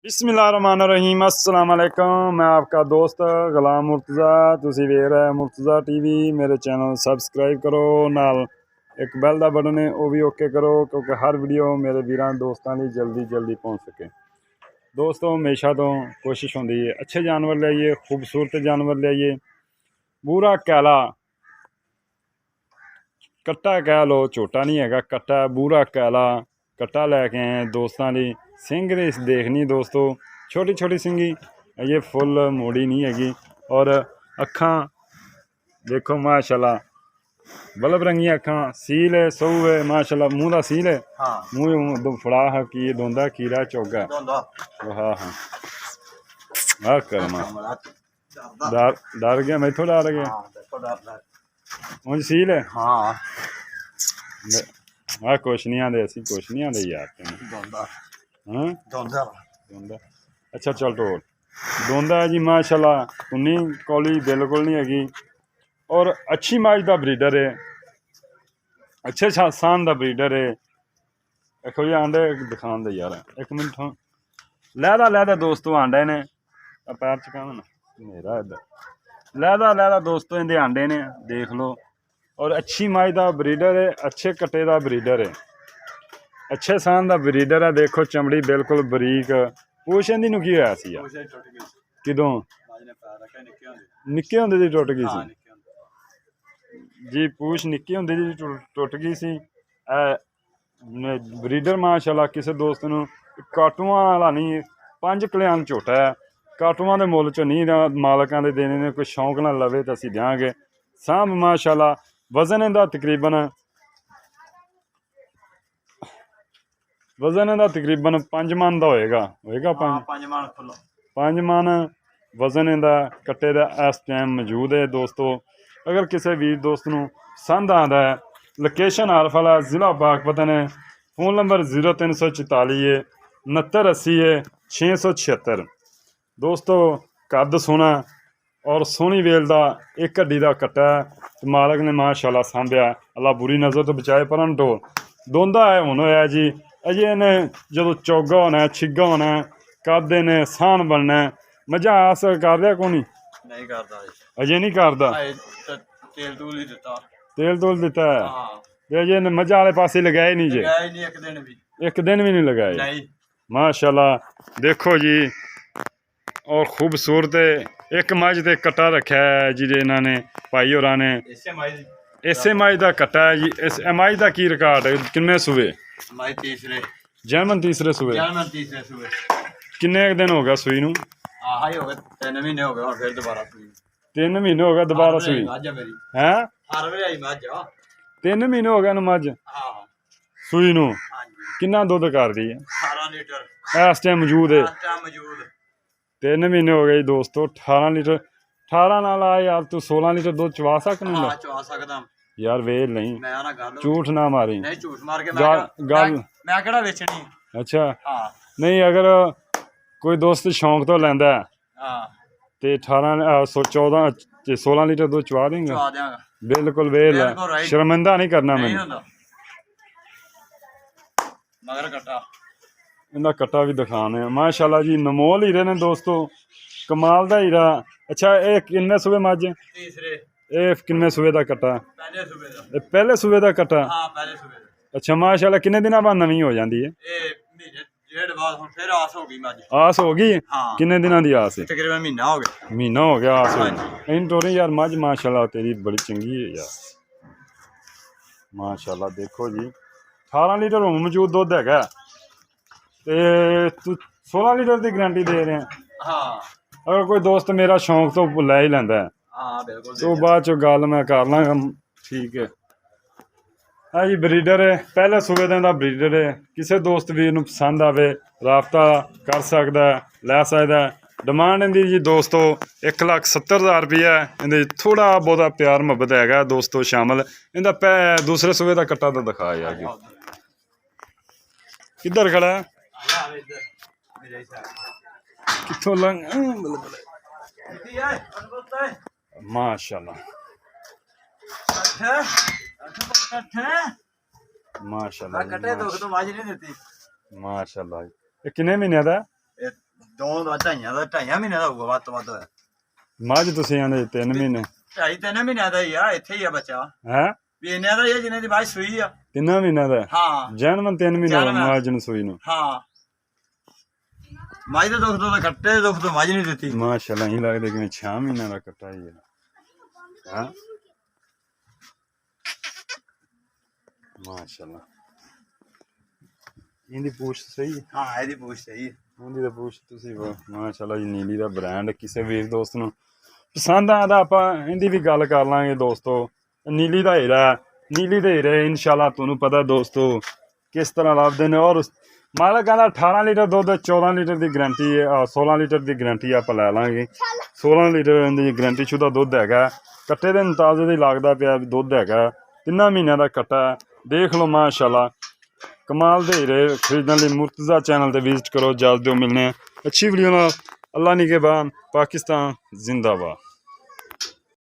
बिस्मिल्लाहिर्रहमानिर्रहीम अस्सलाम वालेकुम। मैं आपका दोस्त गुलाम मुर्तज़ा। तुसी वेख रहे मुर्तज़ा टीवी। मेरे चैनल सबसक्राइब करो, नाल एक बैल का बटन है वह भी ओके करो, क्योंकि हर वीडियो मेरे वीरां दोस्तों की जल्दी पहुँच सके। दोस्तों हमेशा तो कोशिश होंदी है अच्छे जानवर लियाइए, खूबसूरत जानवर लियाइए। बूरा कैला कट्टा कह लो, झोटा नहीं है, कट्टा बूरा कैला कट्टा लैके आए दोस्तों की। सिंग रेस देखनी दोस्तों, छोटी छोटी सिंगी, ये फुल मोड़ी नहीं हैगी। और अखां देखो माशाल्लाह बल्ब रंगिया अखां, सील है, सहू है माशाल्लाह। मूँह का सील है, मूँह फड़ा है कि दोंदा कीड़ा चौगा। हाँ हाँ हाँ करना डर गया, मैं थोड़ा डर गया। उंज सील है। हाँ कुछ नहीं आते, असी कुछ नहीं आते यार तेन। अच्छा चल टोल दोंदा है जी माशाल्लाह। कुन्नी कौली बिल्कुल नहीं हैगी। और अच्छी माज का ब्रीडर है, अच्छे सान का ब्रीडर है। देखो जी आंडे दिखान दे यार, एक मिनट। हाँ लैदा दोस्तों आंडे ने, पैर चकाना ना मेरा इधर। लैदा दोस्तों इनके आंडे ने, देख लो। और अच्छी माज का ब्रीडर है, अच्छे कट्टे का ब्रीडर है, अच्छे सान का ब्रीडर है। देखो चमड़ी बिल्कुल बरीक। पूछ इंदी नूं की होया सी यार? किदों? निक्के होंदे दी टुट गई सी जी। पूछ निक्के होंदे दी टुट गई सी। ब्रीडर माशाल्लाह किसी दोस्त नूं काटूआं वाला नहीं, 5 कल्याण झोटा है। काटूआं दे मुल च नहीं मालकां दे देने ने, कोई शौक ना लवे तो असीं देंगे। सांभ माशाल्लाह वजन इहदा तकरीबन 5 मन का होएगा 5 मन वजन इहदा कट्टे दा इस टाइम मौजूद है दोस्तों। अगर किसी वीर दोस्त नूं पसंद आंदा है, लोकेशन आरफला जिला बागपतन है। Phone number 0344 6980 676। दोस्तों कद सोना और सोहनी वेल का एक हड्डी का कट्टा है, मालक ने माशाल्लाह सांभिया, अल्लाह बुरी नज़र तो बचाए। पर ढोल दोंदा है हुण होया जी। अजे इन्हें जो चौगा होना है, छिगा होना है, कद इन्हें सान बनना है। मजा आस कर रहा को नहीं अजे नहीं करता। तेल तूल दिता है अजे मजा वाले पासे लगाए नहीं जे, एक दिन भी नहीं लगाए माशाल्लाह। देखो जी और खूबसूरत एक मझ ते कट्टा रखा है जी इन्होंने भाई होरां ने। इसे मझ का कट्टा है जी। इस मझ का की रिकॉर्ड है? किन्ने सूबे? जर्मन तीसरे सूबे। किन्ने दिन हो गया सूई नूं? 3 महीने हो गए दोबारा सूई है। 3 महीने हो गए मझ सूई नूं। किन्ना दुध कर रही है? 18 लीटर इस टाइम मौजूद है। 3 महीने हो गए दोस्तों। 18 लीटर 18 नाल यार तू 16 लीटर दुध चवा सकना यार। वेल नहीं, झूठ ना मारी। गल अच्छा नहीं, अगर कोई दोस्त शौक तो लैंदा ते 14 16 लीटर दूध चवा देंगे बिल्कुल। वेल है, शर्मिंदा नहीं करना मैंने। इनका कट्टा भी दिखाने माशाल्लाह जी। नमोल हीरे ने दोस्तों, कमाल का हीरा। अच्छा ये किन्ने सूबे मझ? ये किन्ने सूबे का कट्टा? पहले सूबे का कट्टा। अच्छा माशाल्लाह किन्ने दिन बाद नवी हो जाती है? आस हो गई। किन्ने दिनों की आस है? तकरीबन महीना हो गया आस होई। इन टोरी यार मझ माशाल्लाह तेरी बड़ी चंगी है यार माशाल्लाह। देखो जी 18 लीटर हुण मौजूद दुध है ते तू 16 लीटर की गारंटी दे रहे हैं। अगर कोई दोस्त मेरा शौक तो लै ही लैंदा है तो बाद चो गल मैं कर लांगा। ठीक है हाँ जी, ब्रीडर है, पहले सूबे का ब्रीडर है। किसी दोस्त वीर नूं पसंद आवे राबता कर सकता है, लै सकता है। डिमांड इनकी जी दोस्तों 1,70,000 रुपया। इन्हें थोड़ा बहुत प्यार मुहब्बत है दोस्तों शामिल। इनका दूसरे सूबे का कट्टा तो दिखा यार किधर खड़ा है, कितों लंघ माशाल्लाह माशाल्लाह माशाल्लाह। ये किन्ने महीने का? ਦੋ ਦਾ ਢਾਈਆਂ ਮਹੀਨੇ ਦਾ ਹੋਊਗਾ ਵੱਧ ਤੋਂ ਵੱਧ। ਮੱਝ ਤੁਸੀਂ ਆਂਦੇ 3 ਮਹੀਨੇ 2.5-3 ਮਹੀਨਿਆਂ ਦਾ ਹੀ ਆ, ਇੱਥੇ ਹੀ ਆ ਬੱਚਾ ਹੈ ਵੀ ਇੰਨਿਆਂ ਦਾ ਹੀ ਆ ਜਿੰਨੇ ਦੀ ਬਾਅਦ ਸੂਈ ਆ। 3 ਮਹੀਨਿਆਂ ਦਾ ਹਾਂ ਜਨਮ 3 ਮਹੀਨੇ ਹੋਏ ਜਨਮ। ਮੱਝ ਨੂੰ ਸੂਈ ਨੂੰ। ਹਾਂ ਮੱਝ ਦੇ ਦੁੱਖ ਤੋਂ ਤਾਂ ਕੱਟੇ ਦੇ ਦੁੱਖ ਤੋਂ ਮੱਝ ਨਹੀਂ ਦਿੱਤੀ। ਮਾਸ਼ਾਅੱਲਾ ਹੀ ਲੱਗਦਾ ਕਿਵੇਂ 6 ਮਹੀਨਿਆਂ ਦਾ ਕੱਟਾ ਹੀ ਹੈ। ਹਾਂ ਮਾਸ਼ਾਅੱਲਾ ਇਹਦੀ ਪੂਛ ਸਹੀ ਹੈ। ਹਾਂ ਇਹਦੀ ਪੂਛ ਸਹੀ ਹੈ। ਉਹਦੀ ਤਾਂ ਪੂਛ ਤੁਸੀਂ ਮਾਸ਼ਾਅੱਲਾ ਜੀ ਨੀਲੀ ਦਾ ਬ੍ਰਾਂਡ ਕਿਸੇ ਵੀਰ ਦੋਸਤ ਨੂੰ ਪਸੰਦ ਆਉਂਦਾ ਆਪਾਂ ਇਹਦੀ ਵੀ ਗੱਲ ਕਰ ਲਾਂਗੇ ਦੋਸਤੋ। ਨੀਲੀ ਦਾ ਹੀਰਾ, ਨੀਲੀ ਦੇ ਹੀਰੇ ਇਨਸ਼ਾਅੱਲਾ ਤੁਹਾਨੂੰ ਪਤਾ ਦੋਸਤੋ ਕਿਸ ਤਰ੍ਹਾਂ ਲੱਭਦੇ ਨੇ। ਔਰ ਮਾਲਕ ਕਹਿੰਦਾ 18 ਲੀਟਰ ਦੁੱਧ 14 ਲੀਟਰ ਦੀ ਗਰੰਟੀ ਹੈ, 16 ਲੀਟਰ ਦੀ ਗਰੰਟੀ ਆਪਾਂ ਲੈ ਲਾਂਗੇ। 16 ਲੀਟਰ ਦੀ ਗਰੰਟੀ ਸ਼ੁਦਾ ਦੁੱਧ ਹੈਗਾ। ਕੱਟੇ ਦੇ ਅੰਦਾਜ਼ੇ ਦੀ ਲੱਗਦਾ ਪਿਆ ਵੀ ਦੁੱਧ ਹੈਗਾ 3 ਮਹੀਨਿਆਂ ਦਾ ਕੱਟਾ। ਦੇਖ ਲਓ ਮਾਸ਼ਾਅੱਲਾ ਕਮਾਲ ਦੇ ਹੀਰੇ ਖਰੀਦਣ ਲਈ ਮੁਰਤਜ਼ਾ ਚੈਨਲ ਤੇ ਵਿਜ਼ਿਟ ਕਰੋ। ਜਲਦੀ ਮਿਲਨੇ ਆ ਅੱਛੀ ਵੀਡੀਓ ਨਾਲ। ਅੱਲਾ ਨਿਗਹਿਬਾਨ। ਪਾਕਿस्तान जिंदाबाद।